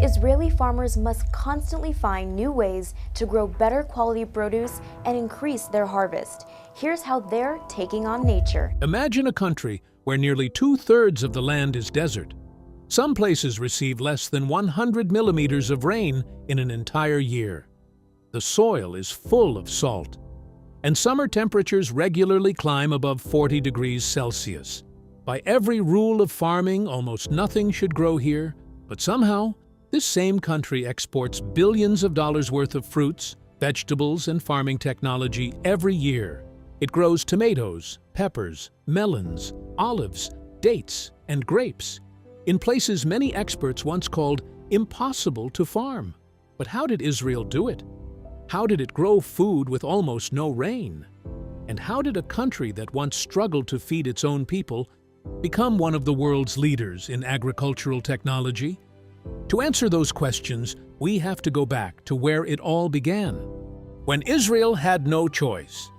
Israeli farmers must constantly find new ways to grow better quality produce and increase their harvest. Here's how they're taking on nature. Imagine a country where nearly 2/3 of the land is desert. Some places receive less than 100 millimeters of rain in an entire year. The soil is full of salt, and summer temperatures regularly climb above 40 degrees Celsius. By every rule of farming, almost nothing should grow here, but somehow, this same country exports billions of dollars worth of fruits, vegetables, and farming technology every year. It grows tomatoes, peppers, melons, olives, dates, and grapes, in places many experts once called impossible to farm. But how did Israel do it? How did it grow food with almost no rain? And how did a country that once struggled to feed its own people become one of the world's leaders in agricultural technology? To answer those questions, we have to go back to where it all began, when Israel had no choice.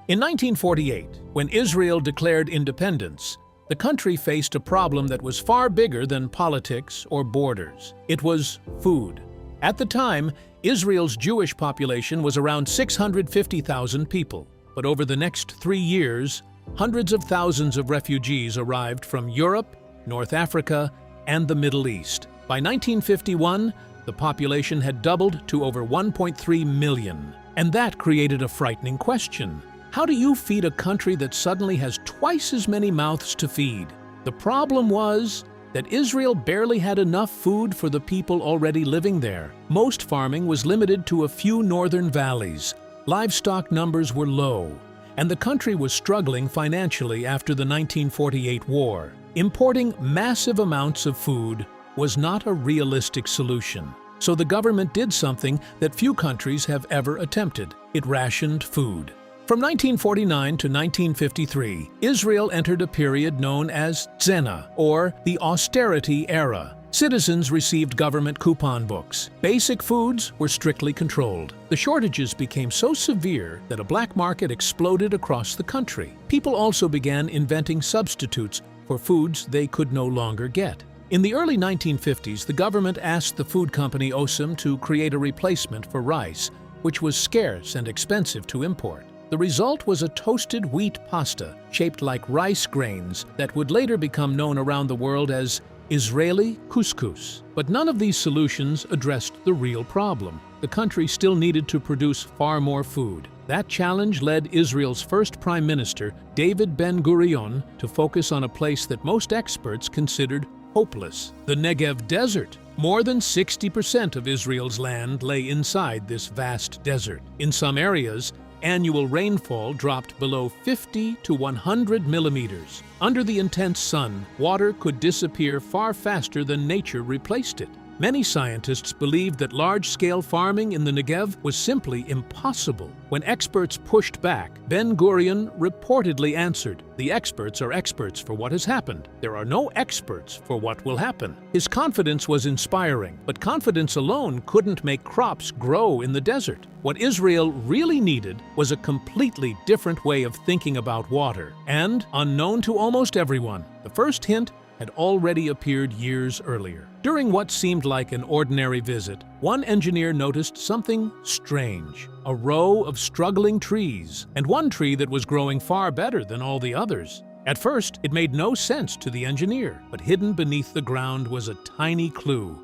In 1948, when Israel declared independence, the country faced a problem that was far bigger than politics or borders. It was food. At the time, Israel's Jewish population was around 650,000 people, but over the next 3 years, hundreds of thousands of refugees arrived from Europe, North Africa, and the Middle East. By 1951, the population had doubled to over 1.3 million. And that created a frightening question. How do you feed a country that suddenly has twice as many mouths to feed? The problem was that Israel barely had enough food for the people already living there. Most farming was limited to a few northern valleys. Livestock numbers were low, and the country was struggling financially after the 1948 war. Importing massive amounts of food was not a realistic solution. So the government did something that few countries have ever attempted. It rationed food. From 1949 to 1953, Israel entered a period known as Zena, or the austerity era. Citizens received government coupon books. Basic foods were strictly controlled. The shortages became so severe that a black market exploded across the country. People also began inventing substitutes for foods they could no longer get. In the early 1950s, the government asked the food company Osem to create a replacement for rice, which was scarce and expensive to import. The result was a toasted wheat pasta shaped like rice grains that would later become known around the world as Israeli couscous. But none of these solutions addressed the real problem. The country still needed to produce far more food. That challenge led Israel's first prime minister, David Ben-Gurion, to focus on a place that most experts considered hopeless: the Negev desert. More than 60% of Israel's land lay inside this vast desert. In some areas, annual rainfall dropped below 50 to 100 millimeters. Under the intense sun, water could disappear far faster than nature replaced it. Many scientists believed that large-scale farming in the Negev was simply impossible. When experts pushed back, Ben-Gurion reportedly answered, "The experts are experts for what has happened. There are no experts for what will happen." His confidence was inspiring, but confidence alone couldn't make crops grow in the desert. What Israel really needed was a completely different way of thinking about water. And, unknown to almost everyone, the first hint had already appeared years earlier. During what seemed like an ordinary visit, one engineer noticed something strange: a row of struggling trees, and one tree that was growing far better than all the others. At first, it made no sense to the engineer, but hidden beneath the ground was a tiny clue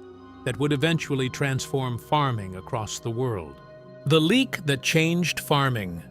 that would eventually transform farming across the world. The leak that changed farming.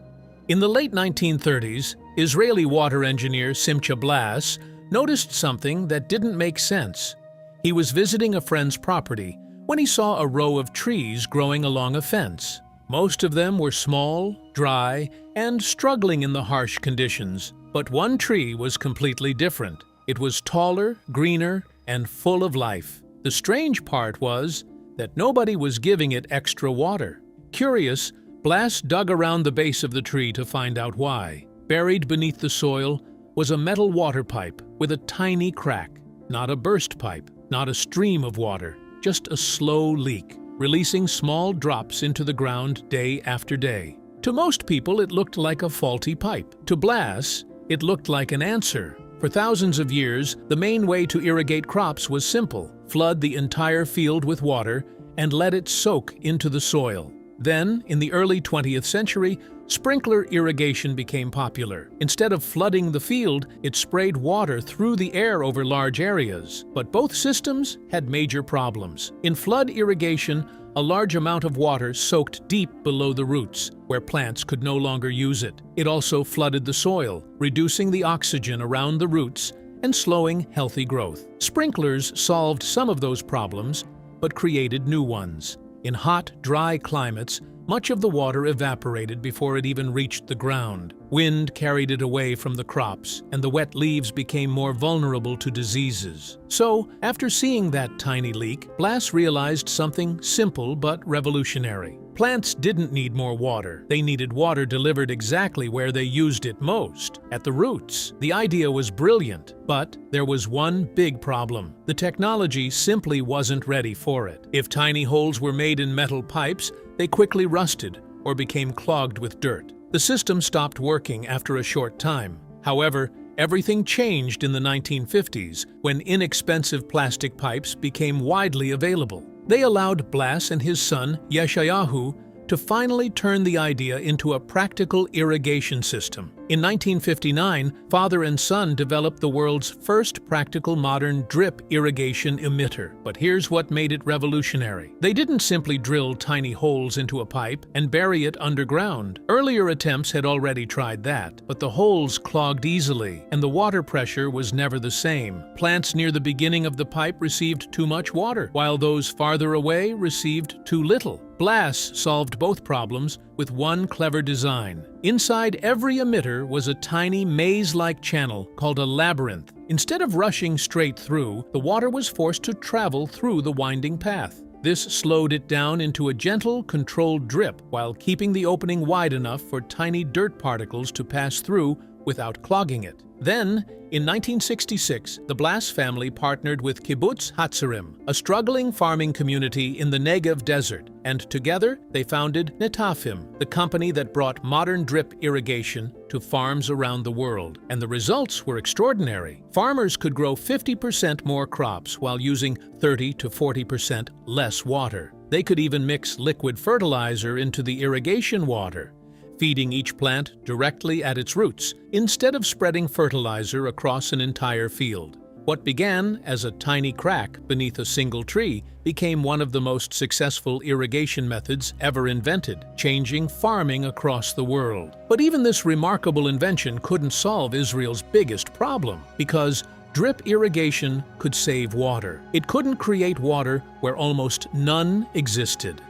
In the late 1930s, Israeli water engineer Simcha Blas noticed something that didn't make sense. He was visiting a friend's property when he saw a row of trees growing along a fence. Most of them were small, dry, and struggling in the harsh conditions. But one tree was completely different. It was taller, greener, and full of life. The strange part was that nobody was giving it extra water. Curious, Blas dug around the base of the tree to find out why. Buried beneath the soil was a metal water pipe with a tiny crack. Not a burst pipe, not a stream of water, just a slow leak, releasing small drops into the ground day after day. To most people, it looked like a faulty pipe. To Blas, it looked like an answer. For thousands of years, the main way to irrigate crops was simple: flood the entire field with water and let it soak into the soil. Then, in the early 20th century, sprinkler irrigation became popular. Instead of flooding the field, it sprayed water through the air over large areas. But both systems had major problems. In flood irrigation, a large amount of water soaked deep below the roots, where plants could no longer use it. It also flooded the soil, reducing the oxygen around the roots and slowing healthy growth. Sprinklers solved some of those problems, but created new ones. In hot, dry climates, much of the water evaporated before it even reached the ground. Wind carried it away from the crops, and the wet leaves became more vulnerable to diseases. So, after seeing that tiny leak, Blas realized something simple but revolutionary. Plants didn't need more water. They needed water delivered exactly where they used it most, at the roots. The idea was brilliant, but there was one big problem. The technology simply wasn't ready for it. If tiny holes were made in metal pipes, they quickly rusted or became clogged with dirt. The system stopped working after a short time. However, everything changed in the 1950s when inexpensive plastic pipes became widely available. They allowed Blas and his son, Yeshayahu, to finally turn the idea into a practical irrigation system. In 1959, father and son developed the world's first practical modern drip irrigation emitter. But here's what made it revolutionary. They didn't simply drill tiny holes into a pipe and bury it underground. Earlier attempts had already tried that, but the holes clogged easily, and the water pressure was never the same. Plants near the beginning of the pipe received too much water, while those farther away received too little. Blas solved both problems with one clever design. Inside every emitter was a tiny maze-like channel called a labyrinth. Instead of rushing straight through, the water was forced to travel through the winding path. This slowed it down into a gentle, controlled drip while keeping the opening wide enough for tiny dirt particles to pass through without clogging it. Then, in 1966, the Blas family partnered with Kibbutz Hatzerim, a struggling farming community in the Negev desert, and together they founded Netafim, the company that brought modern drip irrigation to farms around the world. And the results were extraordinary. Farmers could grow 50% more crops while using 30 to 40% less water. They could even mix liquid fertilizer into the irrigation water, feeding each plant directly at its roots, instead of spreading fertilizer across an entire field. What began as a tiny crack beneath a single tree became one of the most successful irrigation methods ever invented, changing farming across the world. But even this remarkable invention couldn't solve Israel's biggest problem, because drip irrigation could save water. It couldn't create water where almost none existed,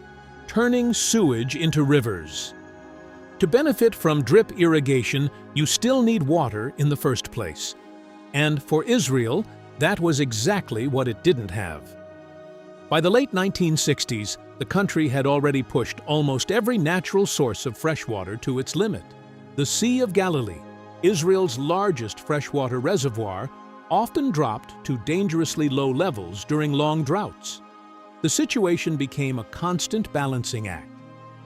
turning sewage into rivers. To benefit from drip irrigation, you still need water in the first place. And for Israel, that was exactly what it didn't have. By the late 1960s, the country had already pushed almost every natural source of freshwater to its limit. The Sea of Galilee, Israel's largest freshwater reservoir, often dropped to dangerously low levels during long droughts. The situation became a constant balancing act.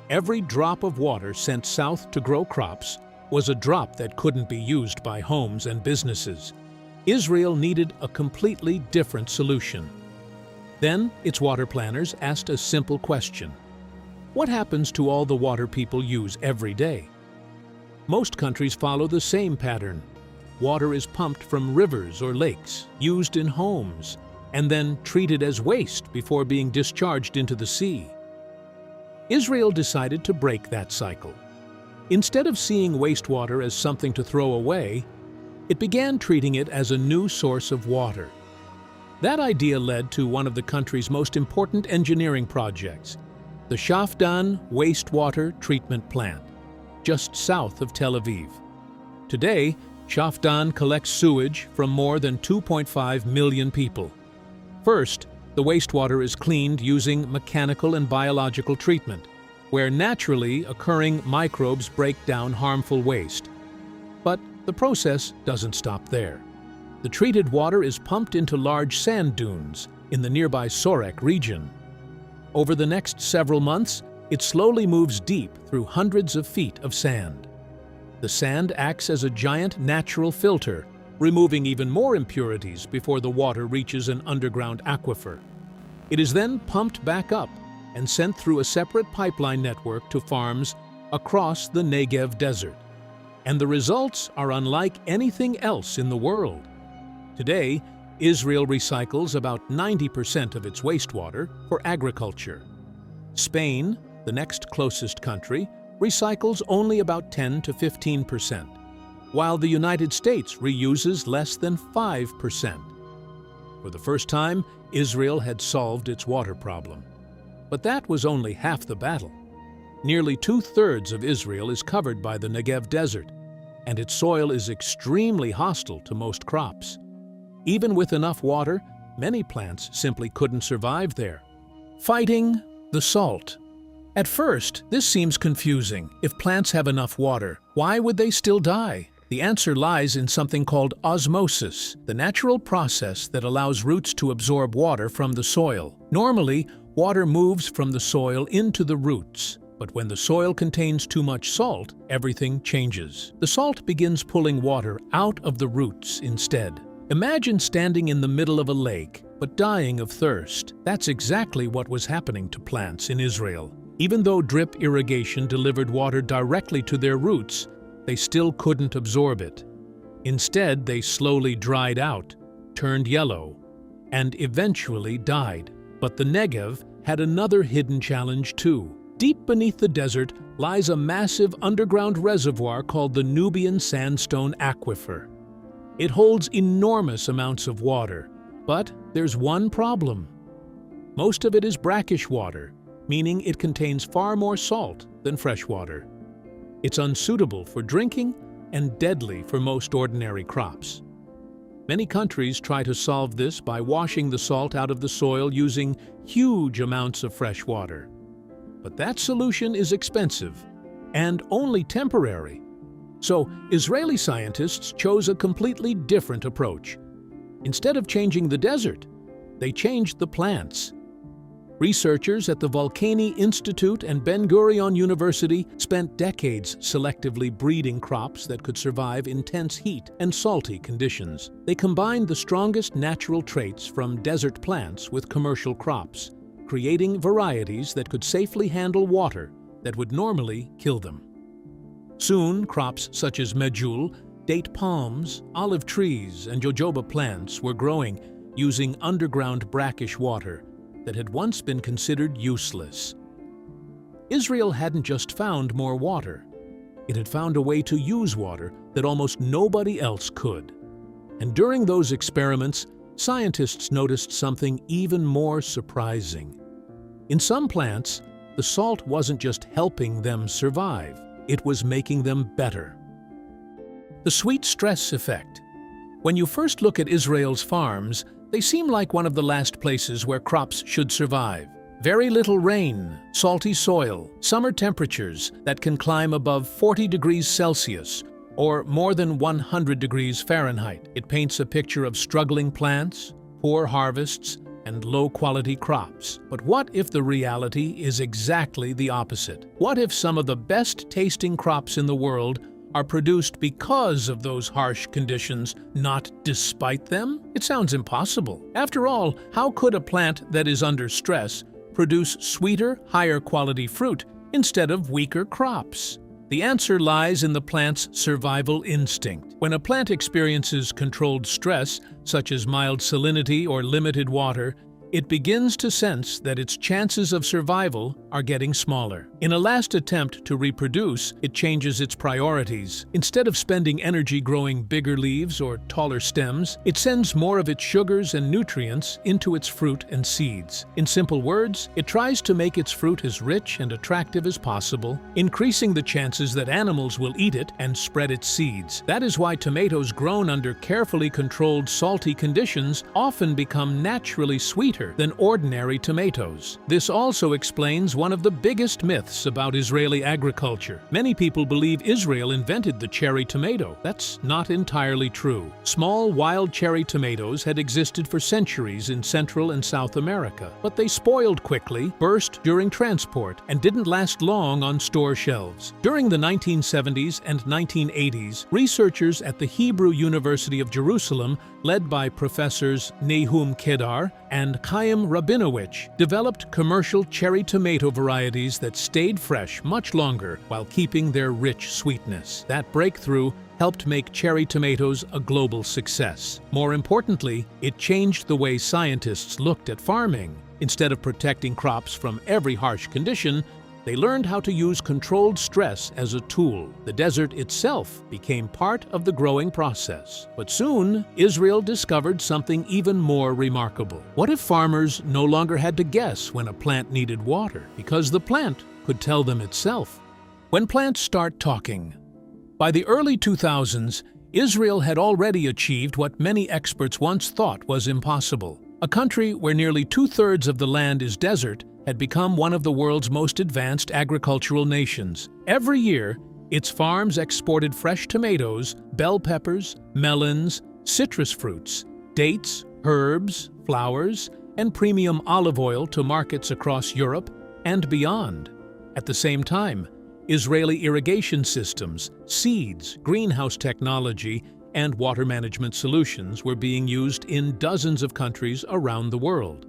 Every drop of water sent south to grow crops was a drop that couldn't be used by homes and businesses. Israel needed a completely different solution. Then, its water planners asked a simple question. What happens to all the water people use every day? Most countries follow the same pattern. Water is pumped from rivers or lakes, used in homes, and then treated as waste before being discharged into the sea. Israel decided to break that cycle. Instead of seeing wastewater as something to throw away, it began treating it as a new source of water. That idea led to one of the country's most important engineering projects, the Shafdan Wastewater Treatment Plant, just south of Tel Aviv. Today, Shafdan collects sewage from more than 2.5 million people. First, the wastewater is cleaned using mechanical and biological treatment, where naturally occurring microbes break down harmful waste. But the process doesn't stop there. The treated water is pumped into large sand dunes in the nearby Sorek region. Over the next several months, it slowly moves deep through hundreds of feet of sand. The sand acts as a giant natural filter, removing even more impurities before the water reaches an underground aquifer. It is then pumped back up and sent through a separate pipeline network to farms across the Negev desert. And the results are unlike anything else in the world. Today, Israel recycles about 90% of its wastewater for agriculture. Spain, the next closest country, recycles only about 10 to 15%, while the United States reuses less than 5%. For the first time, Israel had solved its water problem. But that was only half the battle. Nearly 2/3 of Israel is covered by the Negev desert, and its soil is extremely hostile to most crops. Even with enough water, many plants simply couldn't survive there. Fighting the salt. At first, this seems confusing. If plants have enough water, why would they still die? The answer lies in something called osmosis, the natural process that allows roots to absorb water from the soil. Normally, water moves from the soil into the roots, but when the soil contains too much salt, everything changes. The salt begins pulling water out of the roots instead. Imagine standing in the middle of a lake, but dying of thirst. That's exactly what was happening to plants in Israel. Even though drip irrigation delivered water directly to their roots, they still couldn't absorb it. Instead, they slowly dried out, turned yellow, and eventually died. But the Negev had another hidden challenge too. Deep beneath the desert lies a massive underground reservoir called the Nubian Sandstone Aquifer. It holds enormous amounts of water, but there's one problem. Most of it is brackish water, meaning it contains far more salt than fresh water. It's unsuitable for drinking and deadly for most ordinary crops. Many countries try to solve this by washing the salt out of the soil using huge amounts of fresh water. But that solution is expensive and only temporary. So Israeli scientists chose a completely different approach. Instead of changing the desert, they changed the plants. Researchers at the Volcani Institute and Ben-Gurion University spent decades selectively breeding crops that could survive intense heat and salty conditions. They combined the strongest natural traits from desert plants with commercial crops, creating varieties that could safely handle water that would normally kill them. Soon, crops such as medjool, date palms, olive trees, and jojoba plants were growing using underground brackish water that had once been considered useless. Israel hadn't just found more water. It had found a way to use water that almost nobody else could. And during those experiments, scientists noticed something even more surprising. In some plants, the salt wasn't just helping them survive, it was making them better. The sweet stress effect. When you first look at Israel's farms, they seem like one of the last places where crops should survive. Very little rain, salty soil, summer temperatures that can climb above 40 degrees Celsius or more than 100 degrees Fahrenheit. It paints a picture of struggling plants, poor harvests, and low-quality crops. But what if the reality is exactly the opposite? What if some of the best-tasting crops in the world are produced because of those harsh conditions, not despite them? It sounds impossible. After all, how could a plant that is under stress produce sweeter, higher-quality fruit instead of weaker crops? The answer lies in the plant's survival instinct. When a plant experiences controlled stress, such as mild salinity or limited water, it begins to sense that its chances of survival are getting smaller. In a last attempt to reproduce, it changes its priorities. Instead of spending energy growing bigger leaves or taller stems, it sends more of its sugars and nutrients into its fruit and seeds. In simple words, it tries to make its fruit as rich and attractive as possible, increasing the chances that animals will eat it and spread its seeds. That is why tomatoes grown under carefully controlled salty conditions often become naturally sweeter better than ordinary tomatoes. This also explains one of the biggest myths about Israeli agriculture. Many people believe Israel invented the cherry tomato. That's not entirely true. Small wild cherry tomatoes had existed for centuries in Central and South America, but they spoiled quickly, burst during transport, and didn't last long on store shelves. During the 1970s and 1980s, researchers at the Hebrew University of Jerusalem, led by Professors Nahum Kedar and Chaim Rabinowitz, developed commercial cherry tomato varieties that stayed fresh much longer while keeping their rich sweetness. That breakthrough helped make cherry tomatoes a global success. More importantly, it changed the way scientists looked at farming. Instead of protecting crops from every harsh condition, they learned how to use controlled stress as a tool. The desert itself became part of the growing process. But soon, Israel discovered something even more remarkable. What if farmers no longer had to guess when a plant needed water, because the plant could tell them itself? When plants start talking. By the early 2000s, Israel had already achieved what many experts once thought was impossible. A country where nearly two-thirds of the land is desert had become one of the world's most advanced agricultural nations. Every year, its farms exported fresh tomatoes, bell peppers, melons, citrus fruits, dates, herbs, flowers, and premium olive oil to markets across Europe and beyond. At the same time, Israeli irrigation systems, seeds, greenhouse technology, and water management solutions were being used in dozens of countries around the world.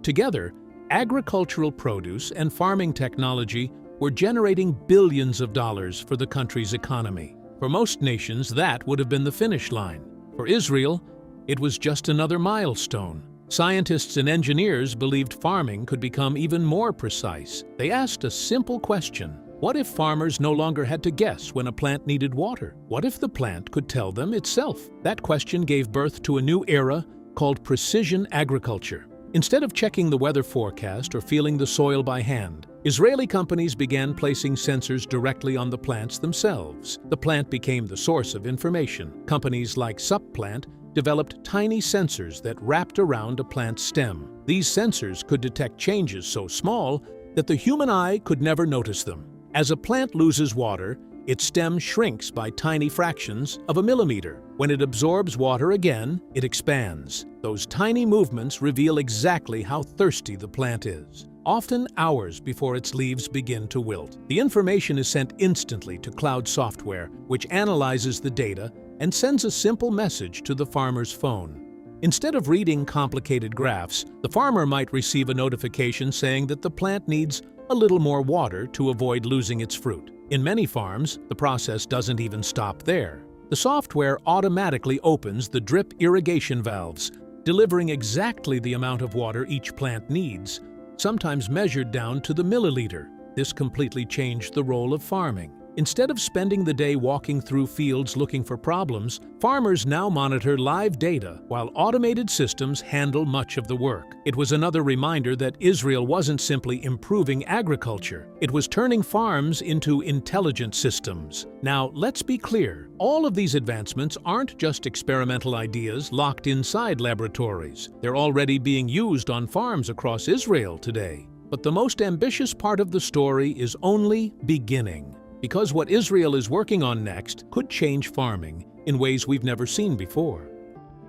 Together, agricultural produce and farming technology were generating billions of dollars for the country's economy. For most nations, that would have been the finish line. For Israel, it was just another milestone. Scientists and engineers believed farming could become even more precise. They asked a simple question. What if farmers no longer had to guess when a plant needed water? What if the plant could tell them itself? That question gave birth to a new era called precision agriculture. Instead of checking the weather forecast or feeling the soil by hand, Israeli companies began placing sensors directly on the plants themselves. The plant became the source of information. Companies like Supplant developed tiny sensors that wrapped around a plant's stem. These sensors could detect changes so small that the human eye could never notice them. As a plant loses water, its stem shrinks by tiny fractions of a millimeter. When it absorbs water again, it expands. Those tiny movements reveal exactly how thirsty the plant is, often hours before its leaves begin to wilt. The information is sent instantly to cloud software, which analyzes the data and sends a simple message to the farmer's phone. Instead of reading complicated graphs, the farmer might receive a notification saying that the plant needs a little more water to avoid losing its fruit. In many farms, the process doesn't even stop there. The software automatically opens the drip irrigation valves, delivering exactly the amount of water each plant needs, sometimes measured down to the milliliter. This completely changed the role of farming. Instead of spending the day walking through fields looking for problems, farmers now monitor live data while automated systems handle much of the work. It was another reminder that Israel wasn't simply improving agriculture, it was turning farms into intelligent systems. Now, let's be clear, all of these advancements aren't just experimental ideas locked inside laboratories. They're already being used on farms across Israel today. But the most ambitious part of the story is only beginning. Because what Israel is working on next could change farming in ways we've never seen before.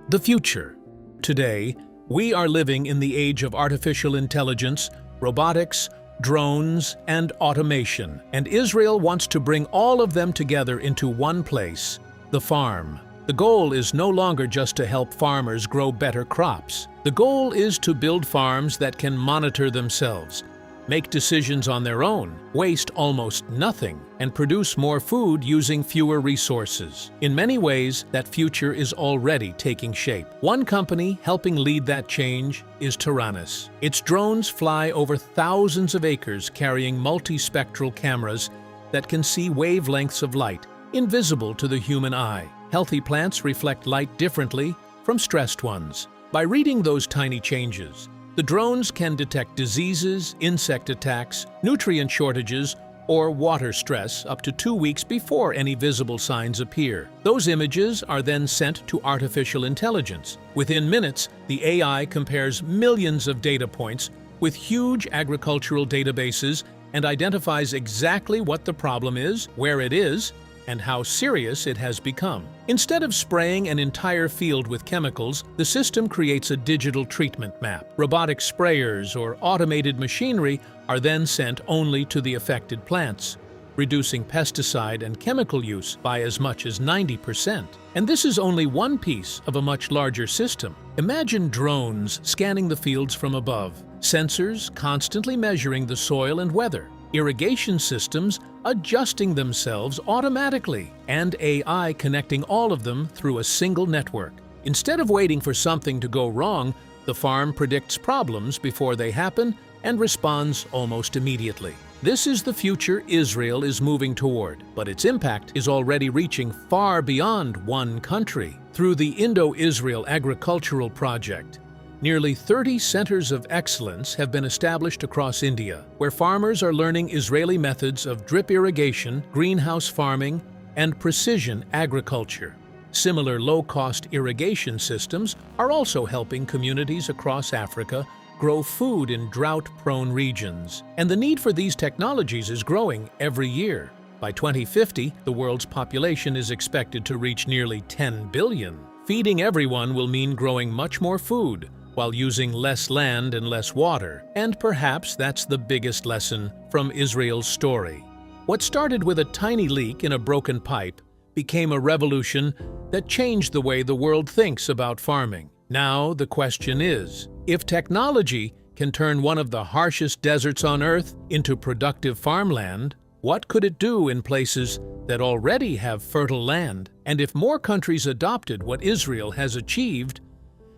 The future. Today, we are living in the age of artificial intelligence, robotics, drones, and automation, and Israel wants to bring all of them together into one place, the farm. The goal is no longer just to help farmers grow better crops. The goal is to build farms that can monitor themselves, make decisions on their own, waste almost nothing, and produce more food using fewer resources. In many ways, that future is already taking shape. One company helping lead that change is Taranis. Its drones fly over thousands of acres carrying multispectral cameras that can see wavelengths of light, invisible to the human eye. Healthy plants reflect light differently from stressed ones. By reading those tiny changes, the drones can detect diseases, insect attacks, nutrient shortages, or water stress up to 2 weeks before any visible signs appear. Those images are then sent to artificial intelligence. Within minutes, the AI compares millions of data points with huge agricultural databases and identifies exactly what the problem is, where it is, and how serious it has become. Instead of spraying an entire field with chemicals, the system creates a digital treatment map. Robotic sprayers or automated machinery are then sent only to the affected plants, reducing pesticide and chemical use by as much as 90%. And this is only one piece of a much larger system. Imagine drones scanning the fields from above, sensors constantly measuring the soil and weather, irrigation systems adjusting themselves automatically, and AI connecting all of them through a single network. Instead of waiting for something to go wrong, the farm predicts problems before they happen and responds almost immediately. This is the future Israel is moving toward, but its impact is already reaching far beyond one country. Through the Indo-Israel Agricultural Project, nearly 30 centers of excellence have been established across India, where farmers are learning Israeli methods of drip irrigation, greenhouse farming, and precision agriculture. Similar low-cost irrigation systems are also helping communities across Africa grow food in drought-prone regions. And the need for these technologies is growing every year. By 2050, the world's population is expected to reach nearly 10 billion. Feeding everyone will mean growing much more food, while using less land and less water. And perhaps that's the biggest lesson from Israel's story. What started with a tiny leak in a broken pipe became a revolution that changed the way the world thinks about farming. Now the question is, if technology can turn one of the harshest deserts on Earth into productive farmland, what could it do in places that already have fertile land? And if more countries adopted what Israel has achieved,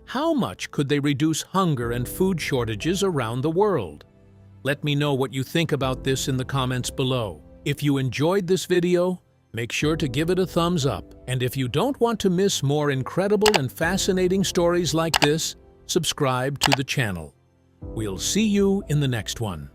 how much could they reduce hunger and food shortages around the world? Let me know what you think about this in the comments below. If you enjoyed this video, make sure to give it a thumbs up. And if you don't want to miss more incredible and fascinating stories like this, subscribe to the channel. We'll see you in the next one.